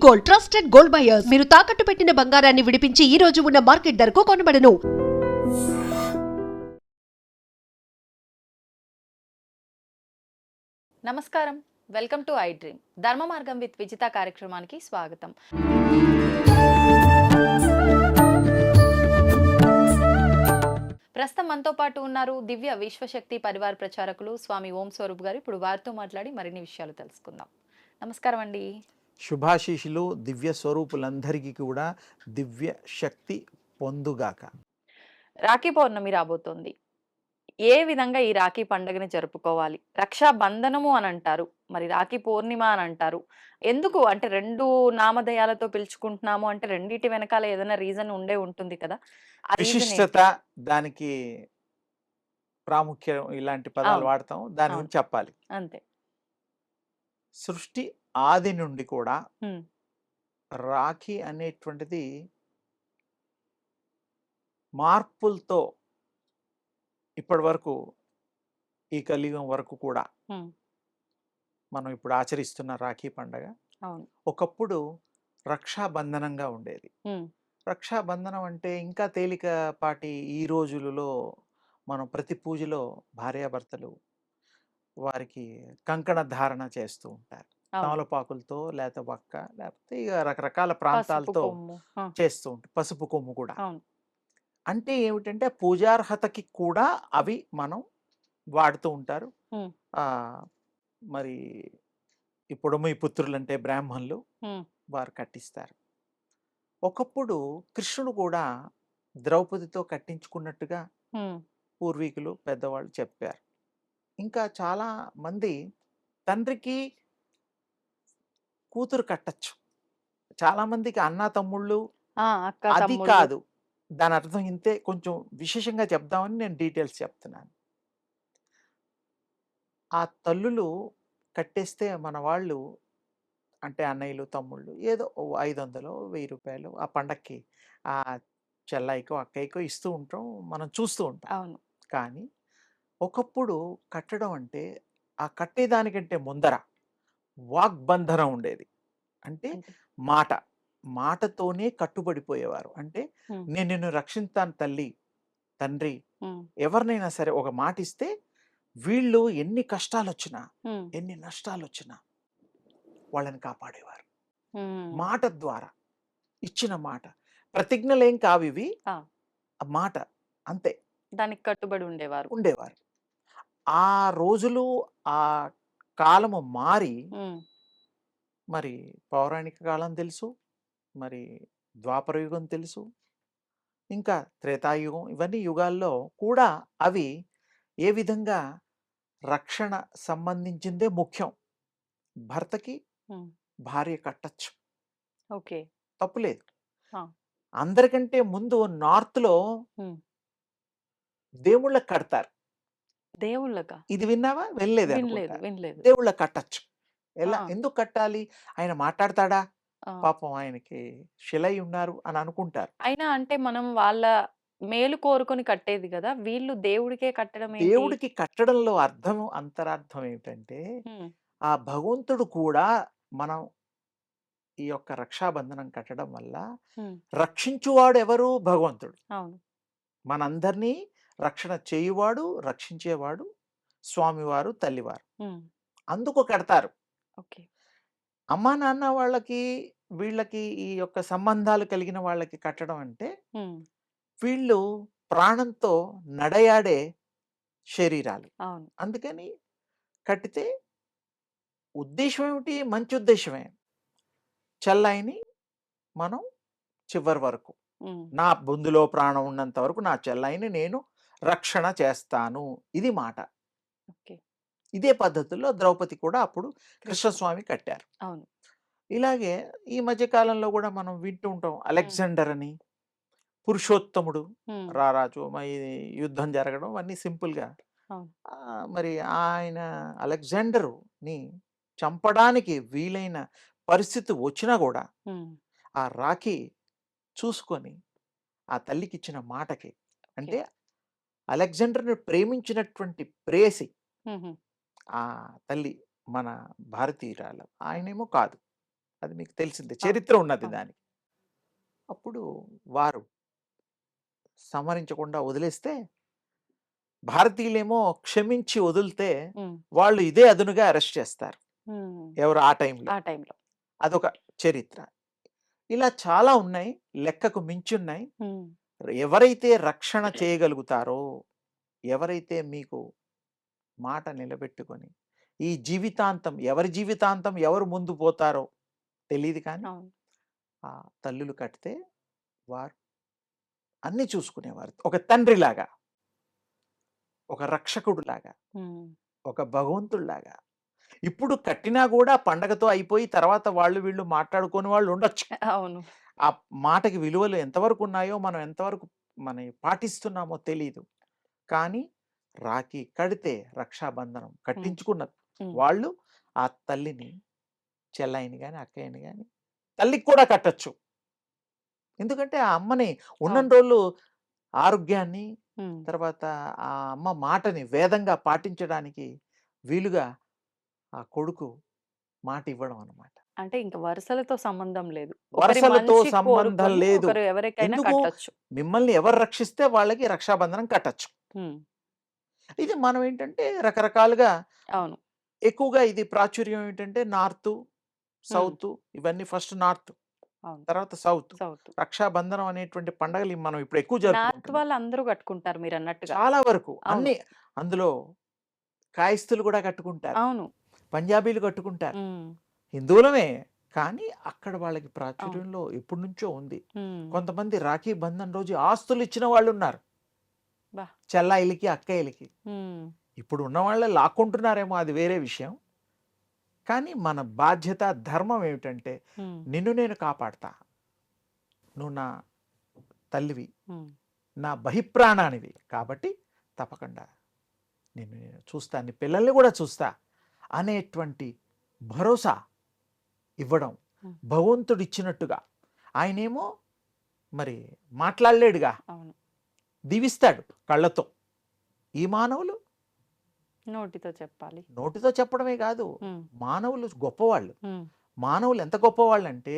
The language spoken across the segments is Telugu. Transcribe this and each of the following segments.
Gold, trusted gold buyers. మీరు తాకట్టు పెట్టిన బంగారాన్ని విడిపించి ఈ రోజు ఉన్న మార్కెట్ ధరకు కొనబడను. నమస్కారం, వెల్కమ్ టు ఐ డ్రీమ్. ధర్మ మార్గం విత్ విజిత కార్యక్రమానికి స్వాగతం. ప్రస్తుతం మనతో పాటు ఉన్నారు దివ్య విశ్వశక్తి పరివార ప్రచారకులు స్వామి ఓం స్వరూప్ గారు. ఇప్పుడు వారితో మాట్లాడి మరిన్ని విషయాలు తెలుసుకుందాం. నమస్కారం అండి. శుభాశీషులు దివ్య స్వరూపులందరికీ కూడా దివ్య శక్తి పొందుగాక. రాఖీ పౌర్ణమి రాబోతోంది. ఏ విధంగా ఈ రాఖీ పండుగని జరుపుకోవాలి? రక్షాబంధనము అని అంటారు, మరి రాఖీ పూర్ణిమ అని అంటారు. ఎందుకు అంటే రెండు నామధేయాలతో పిలుచుకుంటున్నాము అంటే రెండిటి వెనకాల ఏదైనా రీజన్ ఉండే ఉంటుంది కదా. ఆ రీజన్ విశిష్టత, దానికి ప్రాముఖ్యం, ఇలాంటి పదాలు అవును. వాడతాం. దాని అవును. గురించి చెప్పాలి. అంతే. సృష్టి ఆది నుండి కూడా హ్మ్. రాఖీ అనేటువంటిది మార్పులతో ఇప్పటి వరకు, ఈ కలియుగం వరకు కూడా హ్మ్. మనం ఇప్పుడు ఆచరిస్తున్న రాఖీ పండగ అవును. ఒకప్పుడు రక్షాబంధనంగా ఉండేది. హ్మ్. రక్షాబంధనం అంటే ఇంకా తేలికపాటి. ఈ రోజులలో మనం ప్రతి పూజలో భార్యాభర్తలు వారికి కంకణ ధారణ చేస్తూ ఉంటారు. అవును. తమలపాకులతో, లేకపోతే వక్క, లేకపోతే ఇక రకరకాల పసుపు ప్రాంతాలతో కొమ్ము. ఆ, చేస్తూ ఉంటారు. పసుపు కొమ్ము కూడా. అవును. అంటే ఏమిటంటే పూజార్హతకి కూడా అవి మనం వాడుతూ ఉంటారు. హ్మ్. ఆ మరి ఇప్పుడు మీ పుత్రులంటే బ్రాహ్మణులు హ్మ్. వారు కట్టిస్తారు. ఒకప్పుడు కృష్ణుడు కూడా ద్రౌపదితో కట్టించుకున్నట్టుగా హ్మ్. పూర్వీకులు పెద్దవాళ్ళు చెప్పారు. ఇంకా చాలా మంది తండ్రికి కూతురు కట్టచ్చు. చాలా మందికి అన్నా తమ్ముళ్ళు అక్క అది తమ్ముళ్ళు. కాదు. దాని అర్థం ఇంతే. కొంచెం విశేషంగా చెప్దామని నేను డీటెయిల్స్ చెప్తున్నాను. ఆ తల్లులు కట్టేస్తే మన వాళ్ళు, అంటే అన్నయ్యలు తమ్ముళ్ళు, ఏదో ఓ 500 1000 ఆ పండక్కి ఆ చెల్లాయికో అక్కయ్యకో ఇస్తూ ఉంటాం. మనం చూస్తూ ఉంటాం. అవును. కానీ ఒకప్పుడు కట్టడం అంటే ఆ కట్టేదానికంటే ముందర వాగ్బంధనం ఉండేది. అంటే అంటే మాట. మాటతోనే కట్టుబడిపోయేవారు. అంటే హ్మ్. నేను నిన్ను రక్షిస్తాను తల్లి, తండ్రి, హ్మ్. ఎవరినైనా సరే ఒక మాటిస్తే వీళ్ళు ఎన్ని కష్టాలొచ్చినా, హ్మ్. ఎన్ని నష్టాలొచ్చినా వాళ్ళని కాపాడేవారు. హ్మ్. మాట ద్వారా ఇచ్చిన మాట. ప్రతిజ్ఞలేం కావివి. ఆ, ఆ మాట అంతే. దానికి కట్టుబడి ఉండేవారు. ఉండేవారు. ఆ రోజులు, ఆ కాలము మారి హ్మ్. మరి పౌరాణిక కాలం తెలుసు, మరి ద్వాపర యుగం తెలుసు, ఇంకా త్రేతాయుగం, ఇవన్నీ యుగాల్లో కూడా అవి ఏ విధంగా రక్షణ సంబంధించిందే ముఖ్యం. భర్తకి హ్మ్. భార్య కట్టచ్చు, ఓకే. తప్పులేదు. ఆ. అందరికంటే ముందు నార్త్‌లో హ్మ్. దేవుళ్ళకి కడతారు. దేవుళ్ళకా? ఇది విన్నావా? వినలేదనుకుంటా. వినలేదు. వినలేదు. దేవుళ్ళకి కట్టచ్చు. ఎలా? ఆ. ఎందుకు కట్టాలి? ఆయన మాట్లాడతాడా? ఆ. పాపం ఆయనకి శిలై ఉన్నారు అని అనుకుంటారు. అయినా అంటే మనం వాళ్ళ మేలు కోరుకొని కట్టేది గదా. వీళ్ళు దేవుడికే కట్టడం ఏంటి? దేవుడికి కట్టడంలో అర్థం, అంతరార్థం ఏమిటంటే, హ్మ్. ఆ భగవంతుడు కూడా మనం ఈ యొక్క రక్షాబంధనం కట్టడం వల్ల హ్మ్. రక్షించువాడు ఎవరు? భగవంతుడు. అవును. మనందరినీ రక్షణ చేయువాడు, రక్షించేవాడు స్వామివారు, తల్లివారు. హ్మ్. అందుకు కడతారు. ఓకే. అమ్మా, నాన్న వాళ్ళకి, వీళ్ళకి ఈ యొక్క సంబంధాలు కలిగిన వాళ్ళకి కట్టడం అంటే, హ్మ్. వీళ్ళు ప్రాణంతో నడయాడే శరీరాలు. అవును. అందుకని కట్టితే ఉద్దేశ్యం ఏమిటి? మంచి ఉద్దేశ్యమే. చెల్లాయిని మనం చివరి వరకు, హ్మ్. నా బొందులో ప్రాణం ఉన్నంత వరకు నా చెల్లాయిని నేను రక్షణ చేస్తాను. ఇది మాట. ఓకే. ఇదే పద్ధతుల్లో ద్రౌపది కూడా అప్పుడు కృష్ణ. కృష్ణస్వామి కట్టారు. అవును. ఇలాగే ఈ మధ్య కాలంలో కూడా మనం వింటూ ఉంటాం. హ్మ్. అలెగ్జాండర్ అని, పురుషోత్తముడు హ్మ్. రారాజు, యుద్ధం జరగడం అన్నీ సింపుల్‌గా. అవును. మరి ఆయన అలెగ్జాండరుని చంపడానికి వీలైన పరిస్థితి వచ్చినా గూడా, హ్మ్. ఆ రాఖీ చూసుకొని ఆ తల్లికిచ్చిన మాటకి, ఓకే. అంటే అలెగ్జాండర్‌ని ప్రేమించినటువంటి ప్రేయసి హుహు. ఆ తల్లి మన భారతీయురాలు. హ్మ్. ఆయనేమో కాదు. అది మీకు తెలిసిందే, అవును. చరిత్ర ఉన్నది అవును. దానికి. అప్పుడు వారు సంహరించకుండా వదిలేస్తే, భారతీయులేమో క్షమించి వదిలితే హ్మ్. వాళ్ళు ఇదే అదునుగా అరెస్ట్ చేస్తారు. హ్మ్. ఎవరు ఆ టైంలో. ఆ టైంలో. అదొక చరిత్ర. ఇలా చాలా ఉన్నాయి. లెక్కకు మించున్నాయి. హ్మ్. ఎవరైతే రక్షణ చేయగలుగుతారో, ఎవరైతే మీకు మాట నిలబెట్టుకొని, ఈ జీవితాంతం ఎవరి జీవితాంతం ఎవరు ముందు పోతారో తెలీదు కానీ, అవును. ఆ తల్లులు కడితే వారు అన్నీ చూసుకునేవారు. ఒక తండ్రిలాగా, ఒక రక్షకుడులాగా, హ్మ్. ఒక భగవంతుడిలాగా. ఇప్పుడు కట్టినా గూడా పండగతో అయిపోయి తర్వాత వాళ్ళు వీళ్ళు మాట్లాడుకోని వాళ్ళు ఉండొచ్చు. అవును. ఆ మాటకి విలువలు ఎంతవరకు ఉన్నాయో, మనం ఎంతవరకు పాటిస్తున్నామో తెలీదు. కానీ రాఖీ కడితే రక్షాబంధనం హ్మ్. కట్టించుకున్న హ్మ్. వాళ్ళు ఆ తల్లిని, చెల్లాయిని గాని, అక్కయ్యని గాని తల్లికి కూడా కట్టొచ్చు. ఎందుకంటే ఆ అమ్మని అవును. ఉన్నన్ని రోజులు ఆరోగ్యాన్ని, హ్మ్. తర్వాత ఆ అమ్మ మాటని వేదంగా పాటించడానికి వీలుగా ఆ కొడుకు మాట ఇవ్వడం అన్నమాట. అంటే ఇంక వరుసలతో సంబంధం లేదు. ఒకరి వరసలతో మంచి సంబంధం కోరుకొని లేదు. ఒకరు ఎవరికైనా ఎందుకు? కట్టొచ్చు. మిమ్మల్ని ఎవరు రక్షిస్తే వాళ్ళకి రక్షాబంధనం కట్టొచ్చు. హ్మ్. ఇది మనం ఏంటంటే రకరకాలుగా అవును. ఎక్కువగా ఇది ప్రాచుర్యం ఏంటంటే నార్తు, హ్మ్. సౌతు, ఇవన్నీ ఫస్ట్ నార్త్, అవును. తర్వాత సౌత్. సౌత్. రక్షాబంధనం అనేటువంటి పండగలు మనం ఇప్పుడు ఎక్కువ నార్త్ జరుపుకుంటున్నాం. వాళ్ళందరూ కట్టుకుంటారు మీరన్నట్టుగా. చాలా వరకు అవును. అన్ని అందులో కాయస్థులు కూడా కట్టుకుంటారు. అవును. పంజాబీలు కట్టుకుంటారు. హ్మ్. హిందువులమే. కానీ అక్కడ వాళ్ళకి అవును. ప్రాచుర్యంలో ఎప్పటినుంచో ఉంది. హ్మ్. కొంతమంది రాఖీ బంధన్ రోజు ఆస్తులు ఇచ్చిన వాళ్ళున్నారు. అబ్బా! చెల్లాయిలకి, అక్కయ్యలకి. హ్మ్. ఇప్పుడు ఉన్న వాళ్ళే లాక్కుంటున్నారేమో అది వేరే విషయం. కానీ మన బాధ్యత, ధర్మం ఏమిటంటే హ్మ్. నిన్ను నేను కాపాడతా. నువ్వు నా తల్లివి, హ్మ్. నా బహిప్రాణానివి. కాబట్టి తప్పకుండా నిన్ను నేను చూస్తా. నీ పిల్లల్ని కూడా చూస్తా అనేటువంటి భరోసా ఇవ్వడం. హ్మ్. భగవంతుడిచ్చినట్టుగా. ఆయనేమో మరి మాట్లాడలేడుగా. అవును. దీవిస్తాడు కళ్ళతో. ఈ మానవులు నోటితో చెప్పాలి. నోటితో చెప్పడమే కాదు. హ్మ్. మానవులు గొప్పవాళ్ళు. హ్మ్. మానవులు ఎంత గొప్పవాళ్ళంటే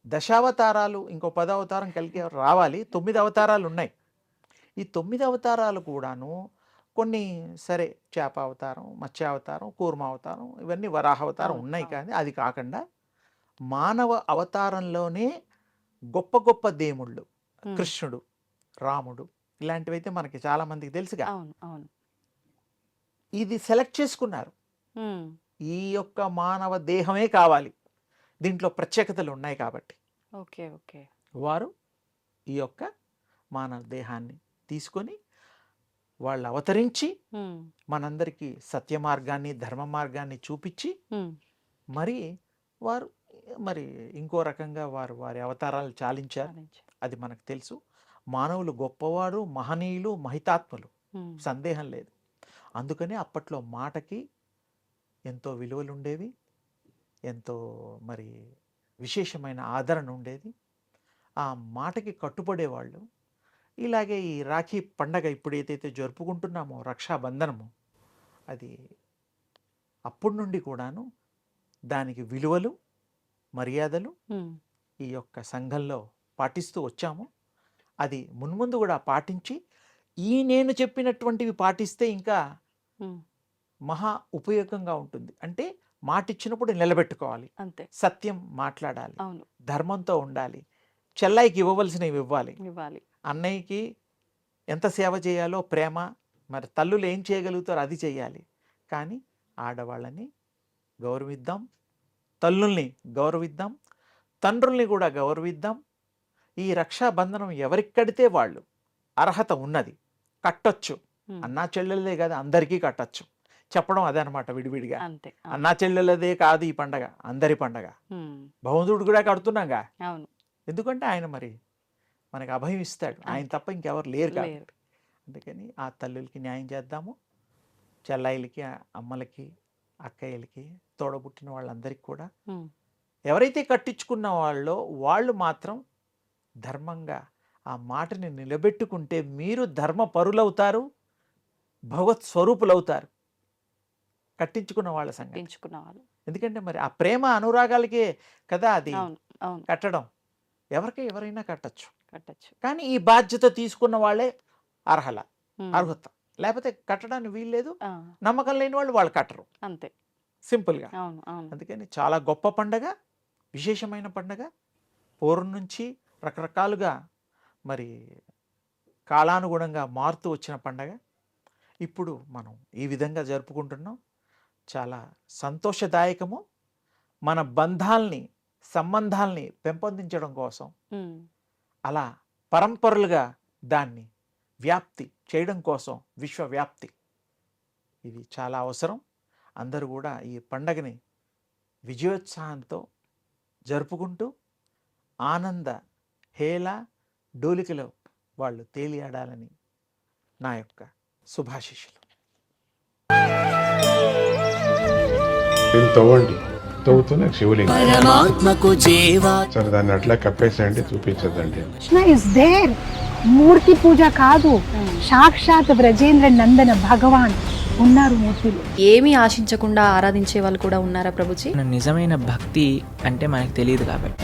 దశావతారాలు ఇంకో 10 అవతారం కలిగి రావాలి. 9 అవతారాలున్నాయి. ఈ 9 అవతారాలు కూడాను కొన్ని సరే చేప అవతారం, మత్స్య అవతారం, కూర్మ అవతారం ఇవన్నీ వరాహ అవతారం అవును. ఉన్నాయి. అవును. కానీ అది కాకుండా మానవ అవతారంలోనే గొప్ప గొప్ప దేవుళ్ళు హ్మ్. కృష్ణుడు, రాముడు ఇలాంటివైతే మనకి చాలా మందికి తెలుసుగా. అవును. అవును. ఇది సెలెక్ట్ చేసుకున్నారు. హ్మ్. ఈ యొక్క మానవ దేహమే కావాలి. దీంట్లో ప్రత్యేకతలు ఉన్నాయి కాబట్టి. ఓకే. ఓకే. వారు ఈ యొక్క మానవ దేహాన్ని తీసుకొని వాళ్ళు అవతరించి హ్మ్. మనందరికీ సత్య మార్గాన్ని, ధర్మ మార్గాన్ని చూపించి హ్మ్. మరి వారు మరి ఇంకో రకంగా వారు వారి అవతారాలు చాలించారు. సాధించారు. అది మనకు తెలుసు. మానవులు గొప్పవారు, మహనీయులు, మహితాత్ములు. హ్మ్. సందేహం లేదు. అందుకని అప్పట్లో మాటకి ఎంతో విలువలుండేవి. ఎంతో మరి విశేషమైన ఆదరణ ఉండేది. ఆ మాటకి కట్టుబడేవాళ్ళు. ఇలాగే ఈ రాఖీ పండగ ఇప్పుడు ఏదైతే జరుపుకుంటున్నామో రక్షాబంధనము, అది అప్పటి నుండి కూడాను దానికి విలువలు, మర్యాదలు హ్మ్. ఈ యొక్క సంఘంలో పాటిస్తూ వచ్చాము. అది మున్ముందు కూడా పాటించి ఈ నేను చెప్పినటువంటివి పాటిస్తే ఇంకా హ్మ్. మహా ఉపయోగంగా ఉంటుంది. అంటే మాటిచ్చినప్పుడు నిలబెట్టుకోవాలి. అంతే. సత్యం మాట్లాడాలి. అవును. ధర్మంతో ఉండాలి. చెల్లాయికి ఇవ్వవలసినవి ఇవ్వాలి. ఇవ్వాలి. అన్నయ్యకి ఎంత సేవ చేయాలో ప్రేమ, మరి తల్లులు ఏం చేయగలుగుతారో అది చేయాలి. కానీ ఆడవాళ్ళని గౌరవిద్దాం. తల్లుల్ని గౌరవిద్దాం. తండ్రుల్ని కూడా గౌరవిద్దాం. ఈ రక్షాబంధనం ఎవరికి కడితే వాళ్ళు అర్హత ఉన్నది. కట్టొచ్చు. హ్మ్. అన్నా చెల్లెలదే కాదు అందరికీ కట్టొచ్చు. చెప్పడం అదే అనమాట విడివిడిగా. అంతే. అవును. అన్నా చెల్లెలదే కాదు ఈ పండగ. అందరి పండగ. హ్మ్. భగవంతుడు కూడా కడుతున్నాగా. అవును. ఎందుకంటే ఆయన మరి మనకి అభయం ఇస్తాడు. ఆయన అంతే. తప్ప ఇంకెవరు లేరు లేరు. కాబట్టి. అందుకని ఆ తల్లులకి న్యాయం చేద్దాము. చెల్లాయిలకి, అమ్మలకి, అక్కయ్యలకి, తోడబుట్టిన వాళ్ళందరికీ కూడా హ్మ్. ఎవరైతే కట్టించుకున్న వాళ్ళో వాళ్ళు మాత్రం ధర్మంగా ఆ మాటని నిలబెట్టుకుంటే మీరు ధర్మ పరులవుతారు, భగవత్ స్వరూపులవుతారు. కట్టించుకున్న వాళ్ళ సంగతి. కట్టించుకున్న వాళ్ళు. ఎందుకంటే మరి ఆ ప్రేమ అనురాగాలకే కదా అది అవును. అవును. కట్టడం. ఎవరైనా కట్టొచ్చు. కట్టొచ్చు. కానీ ఈ బాధ్యత తీసుకున్న వాళ్ళే అర్హత. హ్మ్. లేకపోతే కట్టడానికి వీల్లేదు. ఆ! నమ్మకం లేని వాళ్ళు కట్టరు. అంతే. సింపుల్‌గా. అవును. అవును. అందుకని చాలా గొప్ప పండగ, విశేషమైన పండగ. పూర్వం నుంచి రకరకాలుగా మరి కాలానుగుణంగా మారుతూ వచ్చిన పండగ. ఇప్పుడు మనం ఈ విధంగా జరుపుకుంటున్నాం. చాలా సంతోషదాయకము. మన బంధాల్ని, సంబంధాల్ని పెంపొందించడం కోసం హ్మ్. అలా పరంపరలుగా దాన్ని వ్యాప్తి చేయడం కోసం విశ్వవ్యాప్తి. ఇది చాలా అవసరం. అందరూ కూడా ఈ పండగని విజయోత్సాహంతో జరుపుకుంటూ ఆనంద హేళ డోలికలో వాళ్ళు తేలియాడాలని నా యొక్క శుభాశీస్సులు. దీన్ని తవ్వండి, తవ్వుతూనే శివలింగం. పరమాత్మకు జీవా సరే దాన్ని అట్లా కప్పేసేయండి, చూపించదండి. Krishna is there. మూర్తి పూజ కాదు, సాక్షాత్ బ్రజేంద్ర నందన భగవాన్ ఉన్నారు మూర్తిలో. ఏమీ ఆశించకుండా ఆరాధించే వాళ్ళు కూడా ఉన్నారా ప్రభుజీ? నిజమైన భక్తి అంటే మనకు తెలియదు కాబట్టి